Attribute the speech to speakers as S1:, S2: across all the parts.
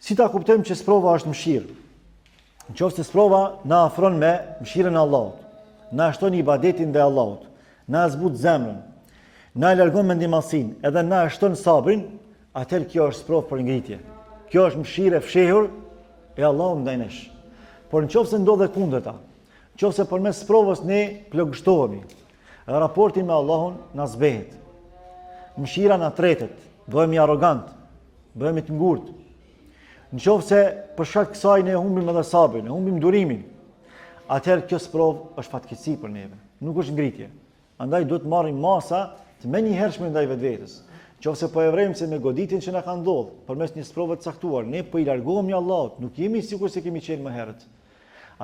S1: Si ta kuptojmë që sprova është mëshirë? Nëse sprova na afron me mëshirën e Allahut, na shton ibadetin dhe Allahut, na zbut zemrën, na largon mendimallsinë, edhe na shton sabrin, atëherë kjo është sprovë për ngritje. Kjo është mëshirë e fshehur e Allahut ndaj nesh. Por nëse ndodhe kundërta, nëse përmes provës ne plagështohemi, raporti me Allahun na zbehet. Mëshira na tretet, bëhemi arrogant, bëhemi të ngurtë. Nëse për shkak të kësaj ne humbim edhe sabrin, ne humbim durimin, atëherë kjo sprovë është fatkeqësi për neve, nuk është ngritje. Andaj duhet marrim masa të menjëhershme ndaj vetvetes. Nëse po e vrejmë se me goditjen që na ka ndodhur përmes një sprove të caktuar, ne po i largohemi Allahut, nuk jemi sikur se kemi qenë më herët.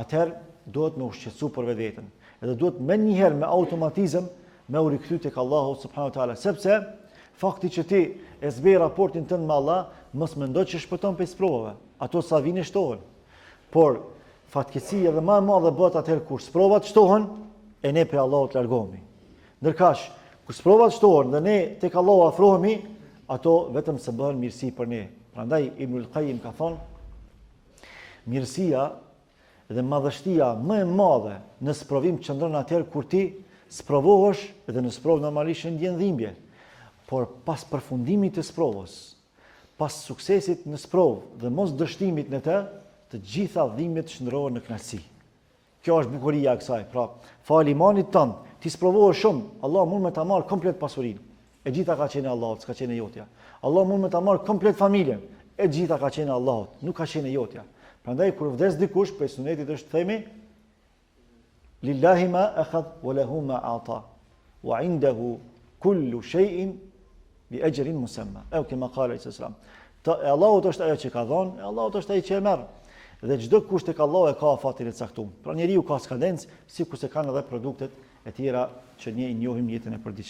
S1: Atëherë duhet me ushqetësu për vetveten. Edhe duhet menjëherë me automatizëm me u rikthy tek Allahu subhanahu wa taala, sepse fakti që ti e zbej raportin tënd me Allah, mos mendoj që shpëton prej sprovave. Ato sa vinë shtohen. Por fatkeqësia edhe më e madhe bëhet atëherë kur sprovat shtohen e ne prej Allahut largohemi. Ndërkaq, kur sprovat shtohen dhe ne tek Allahu afrohemi, ato vetëm se bëhen mirësi për ne. Prandaj Ibnul Qayyim ka thonë, mirësia dhe madhështia më e madhe në sprovim qëndron atëherë kur ti sprovohesh dhe në sprovë normalisht ndjen dhimbje. Por pas përfundimit të sprovës, pas suksesit në sprovë dhe mos dështimit në të gjitha dhimbjet shndrohen në kënaqësi. Kjo është bukuria e kësaj. Pra, fal imanit tënd, ti sprovohesh shumë, Allah mund me ta marr komplet pasurinë. E gjitha ka qenë Allahut, s'ka qenë jotja. Allah mund me ta marr komplet familjen, e gjitha ka qenë Allahut, nuk ka qenë jotja. Prandaj kur vdes dikush, për sunetit është themi, lillahi ma akhadh wa lahu ma ata, wa indahu kullu shay'in bi ajrin musamma. Aw kama qala sallallahu alaihi Allahut është ajo që ka dhënë, Allahut është ai që e merr. Dhe çdo kusht tek Allahu e ka afatin e caktuar. Pra njeriu ka skadencë, sikur se kanë edhe produktet e tjera që ne i njohim jetën e përditshme.